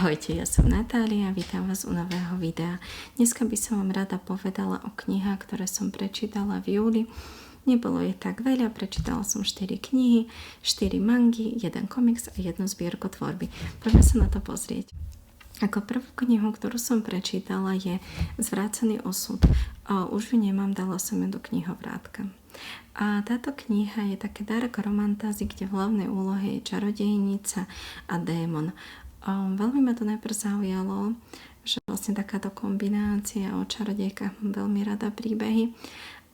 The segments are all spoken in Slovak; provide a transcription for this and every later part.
Ahojte, ja som Natália, vítam vás u nového videa. Dneska by som vám rada povedala o knihách, ktoré som prečítala v júli. Nebolo je tak veľa, prečítala som 4 knihy, 4 mangy, 1 komiks a 1 zbierku tvorby. Poďme sa na to pozrieť. Ako prvú knihu, ktorú som prečítala, je Zvrácený osud. Už ju nemám, dala som ju do knihovrátka. A táto kniha je také dark romantázy, kde v hlavnej úlohe je čarodejnica a démon. Veľmi ma to najprv zaujalo, že vlastne takáto kombinácia o čarodejkách, mám veľmi rada príbehy,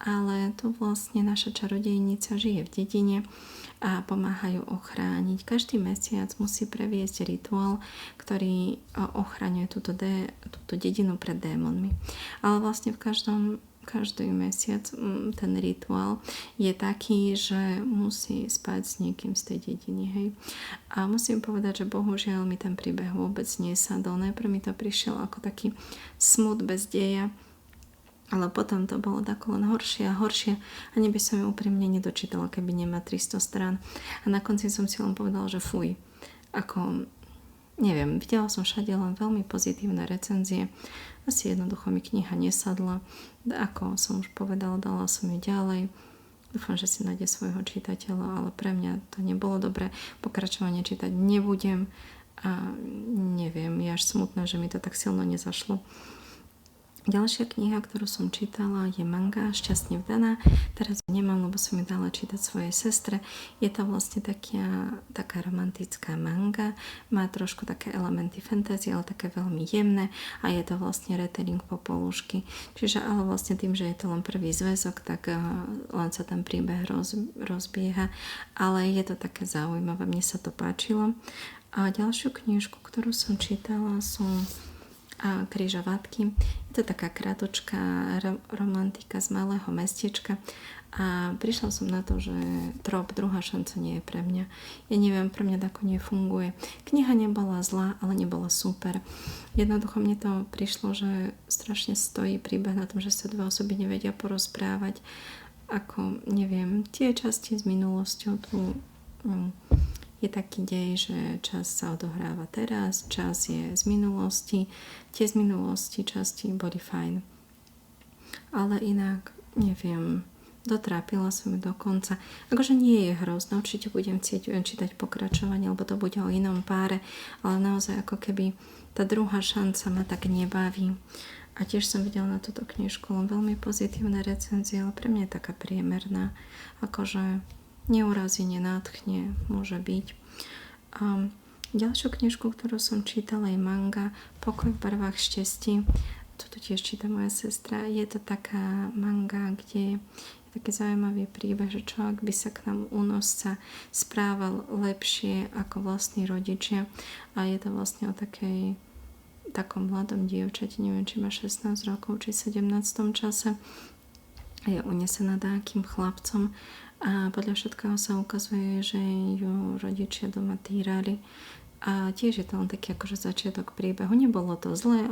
ale tu vlastne naša čarodejnica žije v dedine a pomáha ju ochrániť. Každý mesiac musí previesť rituál, ktorý ochraňuje túto dedinu pred démonmi. Ale vlastne každý mesiac ten rituál je taký, že musí spať s niekým z tej dediny. Hej. A musím povedať, že bohužiaľ mi ten príbeh vôbec nesadol. Najprv mi to prišiel ako taký smut bez deja, ale potom to bolo tako len horšie a horšie. Ani by som ju úprimne nedočítala, keby nemá 300 strán. A na konci som si len povedala, že fuj. Neviem, videla som všade len veľmi pozitívne recenzie. Asi jednoducho mi kniha nesadla. Ako som už povedala, dala som ju ďalej. Dúfam, že si nájde svojho čitateľa, ale pre mňa to nebolo dobré. Pokračovanie čítať nebudem. A neviem, je až smutné, že mi to tak silno nezašlo. Ďalšia kniha, ktorú som čítala, je manga Šťastne vdaná. Teraz ju nemám, lebo som ju dala čítať svojej sestre. Je to vlastne taká romantická manga. Má trošku také elementy fantasy, ale také veľmi jemné. A je to vlastne retelling Popolušky. Čiže ale vlastne tým, že je to len prvý zväzok, tak len sa ten príbeh rozbieha. Ale je to také zaujímavé, mne sa to páčilo. A ďalšiu knižku, ktorú som čítala, sú Križovatky. Je to taká krátočká romantika z malého mestečka a prišla som na to, že trop druhá šanca nie je pre mňa. Ja neviem, pre mňa tako nefunguje. Kniha nebola zlá, ale nebola super. Jednoducho mne to prišlo, že strašne stojí príbeh na tom, že sa dve osoby nevedia porozprávať. Neviem, tie časti s minulosťou tu je taký dej, že čas sa odohráva teraz, čas je z minulosti. Tie z minulosti časti boli fajn. Ale inak, neviem, dotrápila som ju do konca. Akože nie je hrozné, určite budem chcieť čítať pokračovanie, lebo to bude o inom páre, ale naozaj ako keby tá druhá šanca ma tak nebaví. A tiež som videla na túto knižku len veľmi pozitívne recenzie, ale pre mňa je taká priemerná. Akože neurazí, nenátchne, môže byť. Ďalšiu knižku, ktorú som čítala, je manga Pokoj v barvách štestí. Toto tiež číta moja sestra. Je to taká manga, kde je taký zaujímavý príbeh, že čo ak by sa k nám únosca správal lepšie ako vlastní rodičia. A je to vlastne o takom mladom dievčati, neviem, či má 16 rokov, či 17 v tom čase. Je unesená nejakým chlapcom a podľa všetkého sa ukazuje, že ju rodičia doma týrali a tiež je to len taký akože začiatok príbehu. Nebolo to zlé,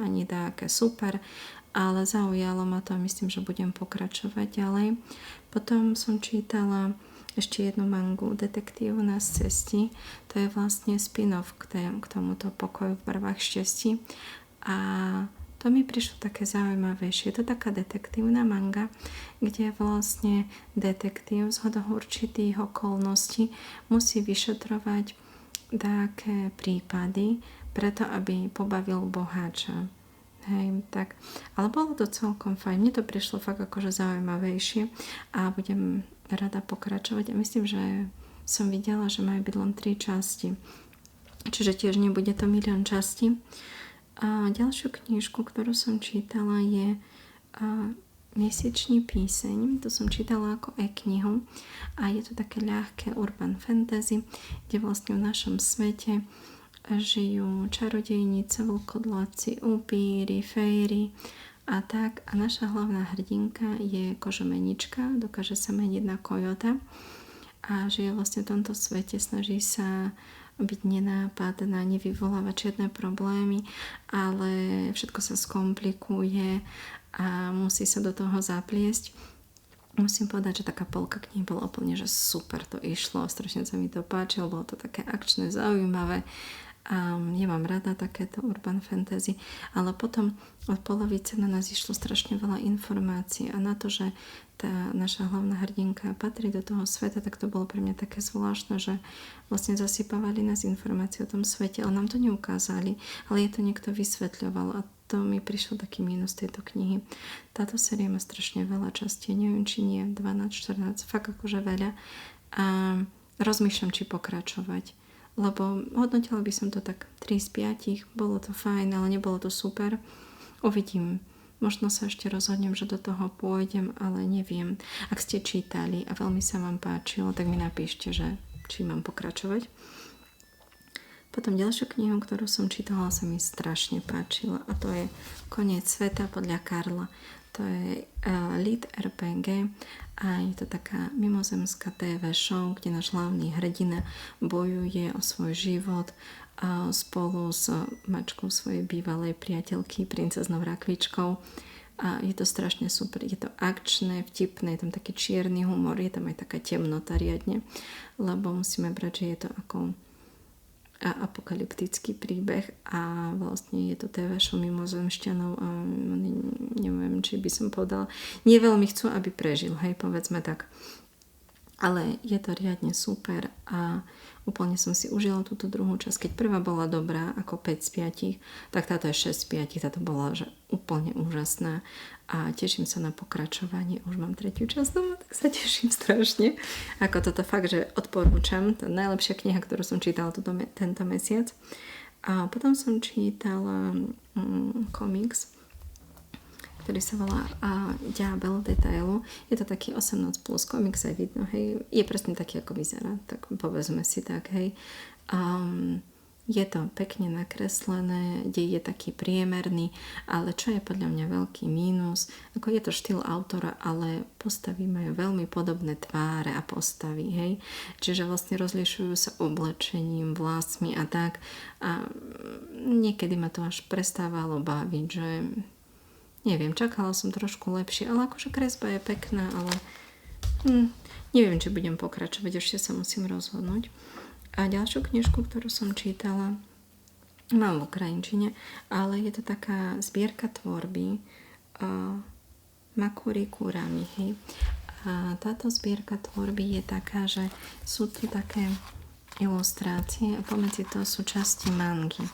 ani také super, ale zaujalo ma to a myslím, že budem pokračovať ďalej. Potom som čítala ešte jednu mangu Detektívna z cesti. To je vlastne spin-off k tomuto Pokoju v barvách štestí a to mi prišlo také zaujímavejšie. Je to taká detektívna manga, kde vlastne detektív z určitých okolností musí vyšetrovať také prípady, preto aby pobavil boháča. Hej, tak. Ale bolo to celkom fajn. Mne to prišlo fakt akože zaujímavejšie a budem rada pokračovať. A myslím, že som videla, že majú byť len 3 časti. Čiže tiež nebude to milión častí. A ďalšiu knižku, ktorú som čítala, je Miesečný píseň. To som čítala ako e-knihu a je to také ľahké urban fantasy, kde vlastne v našom svete žijú čarodejnice, vlkodlaci, upíry, fejry a tak. A naša hlavná hrdinka je kožomenička, dokáže sa meniť na kojota a žije vlastne v tomto svete, snaží sa byť nenápadná, nevyvolávať žiadne problémy, ale všetko sa skomplikuje a musí sa do toho zapliesť. Musím povedať, že taká polka kníh bola úplne, že super to išlo, strašne sa mi to páčilo, bolo to také akčné, zaujímavé A ja mám rada takéto urban fantasy, ale potom od polovice na nás išlo strašne veľa informácií a na to, že tá naša hlavná hrdinka patrí do toho sveta, tak to bolo pre mňa také zvláštne, že vlastne zasypávali nás informácie o tom svete, ale nám to neukázali, ale je to niekto vysvetľoval a to mi prišlo taký mínus tejto knihy. Táto séria má strašne veľa častí, neviem či nie 12, 14, fakt akože veľa a rozmýšľam, či pokračovať. Lebo hodnotila by som to tak 3 z 5, bolo to fajn, ale nebolo to super. Uvidím. Možno sa ešte rozhodnem, že do toho pôjdem, ale neviem. Ak ste čítali a veľmi sa vám páčilo, tak mi napíšte, že či mám pokračovať. Potom ďalšiu knihu, ktorú som čítala, sa mi strašne páčila a to je Koniec sveta podľa Karla. To je lead RPG a je to taká mimozemská TV show, kde náš hlavný hrdina bojuje o svoj život spolu s mačkou svojej bývalej priateľky, princeznou rakvičkou. A je to strašne super. Je to akčné, vtipné, je tam taký čierny humor, je tam aj taká temnota riadne, lebo musíme brať, že je to ako apokalyptický príbeh a vlastne je to TV show mimozemšťanov a neviem, či by som povedala, nie veľmi chcú, aby prežil, hej, povedzme tak. Ale je to riadne super a úplne som si užila túto druhú časť. Keď prvá bola dobrá, ako 5 z 5, tak táto je 6 z 5, táto bola že úplne úžasná a teším sa na pokračovanie. Už mám 3. časť doma, tak sa teším strašne. Ako toto fakt, že odporúčam. To je najlepšia kniha, ktorú som čítala tento mesiac. A potom som čítala komiks, ktorý sa volá Diabel detailu. Je to taký 18 plus komiks, aj vidno, hej. Je presne taký, ako vyzerá, tak povedzme si tak, hej. Je to pekne nakreslené, dej je taký priemerný, ale čo je podľa mňa veľký mínus, ako je to štýl autora, ale postavy majú veľmi podobné tváre a postavy, hej. Čiže vlastne rozlišujú sa oblečením, vlasmi a tak. A niekedy ma to až prestávalo baviť, že neviem, čakala som trošku lepšie, ale akože kresba je pekná, ale neviem, či budem pokračovať, ešte sa musím rozhodnúť. A ďalšiu knižku, ktorú som čítala, mám v ukrajinčine, ale je to taká zbierka tvorby Makuri Kurami. Hej. A táto zbierka tvorby je taká, že sú tu také ilustrácie a pomedzi to sú časti mangy.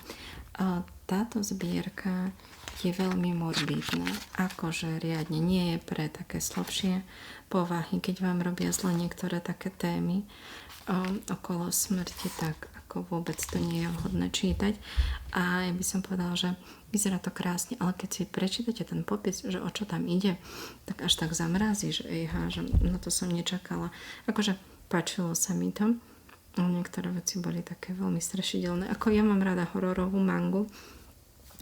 A táto zbierka je veľmi morbidná, akože riadne nie je pre také slabšie povahy, keď vám robia zle niektoré také témy okolo smrti, tak ako vôbec to nie je vhodné čítať. A ja by som povedala, že vyzerá to krásne, ale keď si prečítate ten popis, že o čo tam ide, tak až tak zamrazí, že že na to som nečakala. Akože páčilo sa mi to. Niektoré veci boli také veľmi strašidelné. Ako ja mám rada hororovú mangu,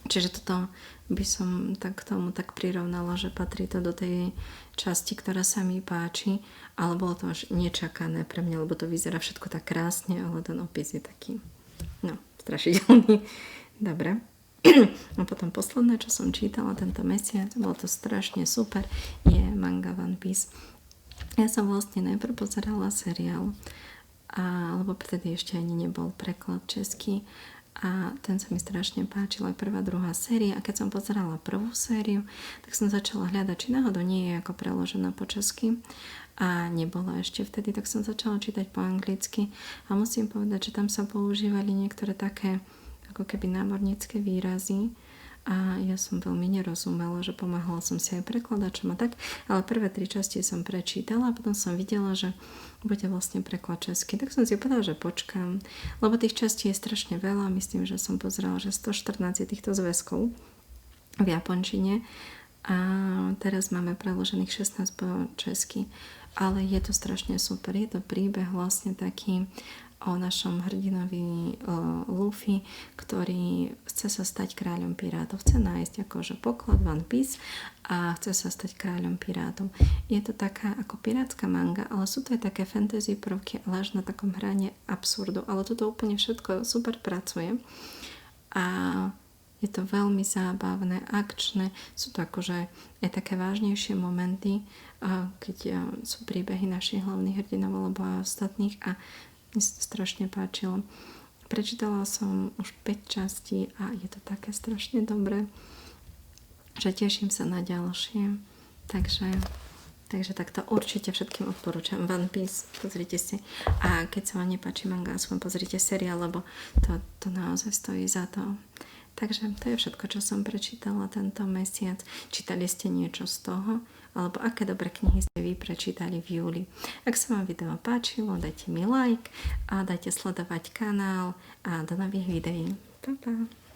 čiže toto by som tak k tomu tak prirovnala, že patrí to do tej časti, ktorá sa mi páči, ale bolo to až nečakané pre mňa, lebo to vyzerá všetko tak krásne, ale ten opis je taký, strašidelný. Dobre. A potom posledné, čo som čítala tento mesiac, bolo to strašne super, je manga One Piece. Ja som vlastne najprv pozerala seriál, lebo vtedy ešte ani nebol preklad český, a ten sa mi strašne páčil aj prvá, druhá séria a keď som pozerala prvú sériu, tak som začala hľadať, či náhodou nie je ako preložená po česky a nebola ešte vtedy, tak som začala čítať po anglicky a musím povedať, že tam sa používali niektoré také ako keby námornícke výrazy a ja som veľmi nerozumela, že pomáhala som si aj prekladačom a tak, ale prvé 3 časti som prečítala a potom som videla, že bude vlastne preklad česky, tak som si povedala, že počkám, lebo tých častí je strašne veľa, myslím, že som pozerala, že 114 je týchto zväzkov v japončine a teraz máme preložených 16 po česky, ale je to strašne super, je to príbeh vlastne taký o našom hrdinovi Luffy, ktorý chce sa stať kráľom pirátov. Chce nájsť akože poklad One Piece a chce sa stať kráľom pirátov. Je to taká ako pirátska manga, ale sú to aj také fantasy prvky, ale až na takom hrane absurdu. Ale toto úplne všetko super pracuje. A je to veľmi zábavné, akčné. Sú to akože aj také vážnejšie momenty, keď sú príbehy našich hlavných hrdinov alebo ostatných a mne sa to strašne páčilo. Prečítala som už 5 častí a je to také strašne dobré, že teším sa na ďalšie. Takže takto určite všetkým odporúčam One Piece, pozrite si. A keď sa vám nepáči manga, aspoň pozrite seriál, lebo to naozaj stojí za to. Takže to je všetko, čo som prečítala tento mesiac. Čítali ste niečo z toho? Alebo aké dobré knihy ste vy prečítali v júli? Ak sa vám video páčilo, dajte mi like a dajte sledovať kanál a do nových videí. Pa, pa.